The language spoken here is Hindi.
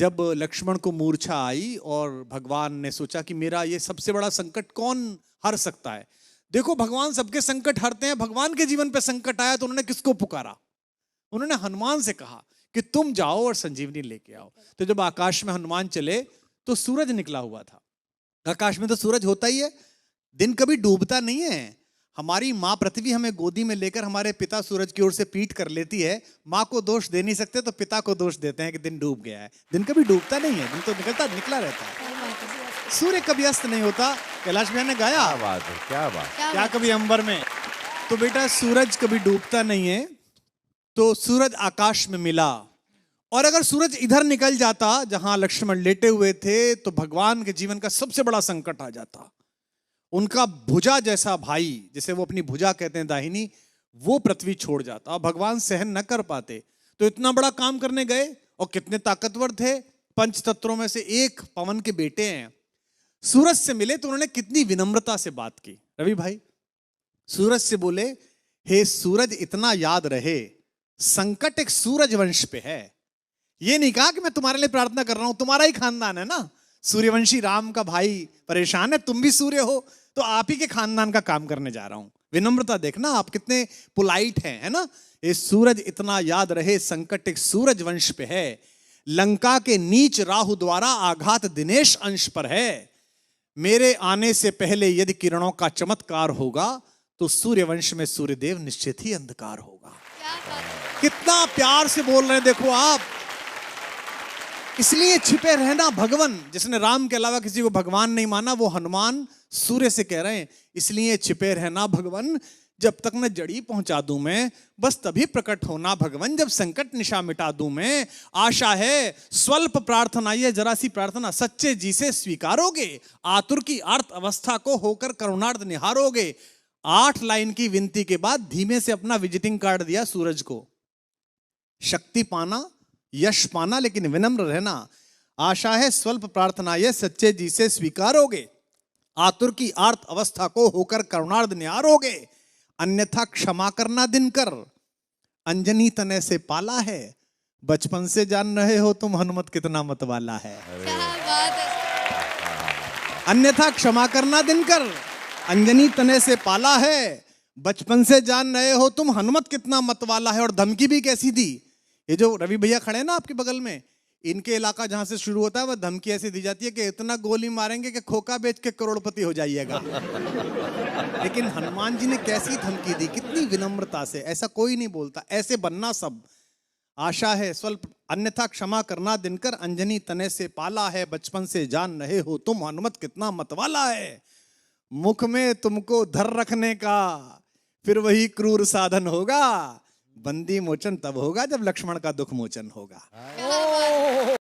जब लक्ष्मण को मूर्छा आई और भगवान ने सोचा कि मेरा ये सबसे बड़ा संकट कौन हर सकता है। देखो भगवान सबके संकट हरते हैं, भगवान के जीवन पे संकट आया तो उन्होंने किसको पुकारा? उन्होंने हनुमान से कहा कि तुम जाओ और संजीवनी लेके आओ। तो जब आकाश में हनुमान चले तो सूरज निकला हुआ था। आकाश में तो सूरज होता ही है, दिन कभी डूबता नहीं है। हमारी माँ पृथ्वी हमें गोदी में लेकर हमारे पिता सूरज की ओर से पीठ कर लेती है। माँ को दोष दे नहीं सकते तो पिता को दोष देते हैं कि दिन डूब गया है। दिन कभी डूबता नहीं है, दिन तो निकला रहता है। सूर्य कभी अस्त नहीं होता। कैलाश भैया ने गाया, क्या बात है, क्या बात, क्या कभी अंबर में। तो बेटा सूरज कभी डूबता नहीं है। तो सूरज आकाश में मिला, और अगर सूरज इधर निकल जाता जहां लक्ष्मण लेटे हुए थे तो भगवान के जीवन का सबसे बड़ा संकट आ जाता। उनका भुजा जैसा भाई, जिसे वो अपनी भुजा कहते हैं दाहिनी, वो पृथ्वी छोड़ जाता। भगवान सहन न कर पाते तो इतना बड़ा काम करने गए, और कितने ताकतवर थे, पंच तत्वों में से एक पवन के बेटे हैं। सूरज से मिले तो उन्होंने कितनी विनम्रता से बात की। रवि भाई सूरज से बोले, हे सूरज इतना याद रहे संकट एक सूरज वंश पे है। ये नहीं कहा कि मैं तुम्हारे लिए प्रार्थना कर रहा हूं, तुम्हारा ही खानदान है ना, सूर्यवंशी राम का भाई परेशान है, तुम भी सूर्य हो तो आप ही के खानदान का काम करने जा रहा हूं। विनम्रता देखना आप कितने पोलाइट हैं, है ना। ये सूरज इतना याद रहे संकट एक सूरज वंश पे है, लंका के नीच राहु द्वारा आघात दिनेश अंश पर है। मेरे आने से पहले यदि किरणों का चमत्कार होगा तो सूर्यवंश में सूर्यदेव निश्चित ही अंधकार होगा। कितना प्यार से बोल रहे हैं देखो आप। इसलिए छिपे रहना भगवान। जिसने राम के अलावा किसी को भगवान नहीं माना वो हनुमान सूर्य से कह रहे हैं, इसलिए छिपे रहना भगवान, जब तक न जड़ी पहुंचा दूं मैं, बस तभी प्रकट होना भगवान, जब संकट निशा मिटा दूं मैं। आशा है स्वल्प प्रार्थना, ये जरा सी प्रार्थना सच्चे जी से स्वीकारोगे, आतुर की अर्थ अवस्था को होकर करुणार्थ निहारोगे। 8 लाइन की विनती के बाद धीमे से अपना विजिटिंग कार्ड दिया सूरज को। शक्ति पाना, यश पाना, लेकिन विनम्र रहना। आशा है स्वल्प प्रार्थना ये सच्चे जी से स्वीकारोगे, आतुर की आर्त अवस्था को होकर करुणार्थ निहारोगे। अन्यथा क्षमा करना दिनकर, अंजनी तने से पाला है, बचपन से जान रहे हो तुम हनुमत कितना मत वाला है। अन्यथा क्षमा करना दिनकर, अंजनी तने से पाला है, बचपन से जान रहे हो तुम हनुमत कितना मत वाला है। और धमकी भी कैसी दी। ये जो रवि भैया खड़े हैं ना आपके बगल में, इनके इलाका जहां से शुरू होता है वह धमकी ऐसी दी जाती है कि इतना गोली मारेंगे कि खोखा बेच के करोड़पति हो जाइएगा। लेकिन हनुमान जी ने कैसी धमकी दी, कितनी विनम्रता से। ऐसा कोई नहीं बोलता, ऐसे बनना सब। आशा है स्वल्प, अन्यथा क्षमा करना दिनकर, अंजनी तने से पाला है, बचपन से जान रहे हो तुम हनुमत कितना मतवाला है। मुख में तुमको धर रखने का फिर वही क्रूर साधन होगा, बंदी मोचन तब होगा जब लक्ष्मण का दुख मोचन होगा।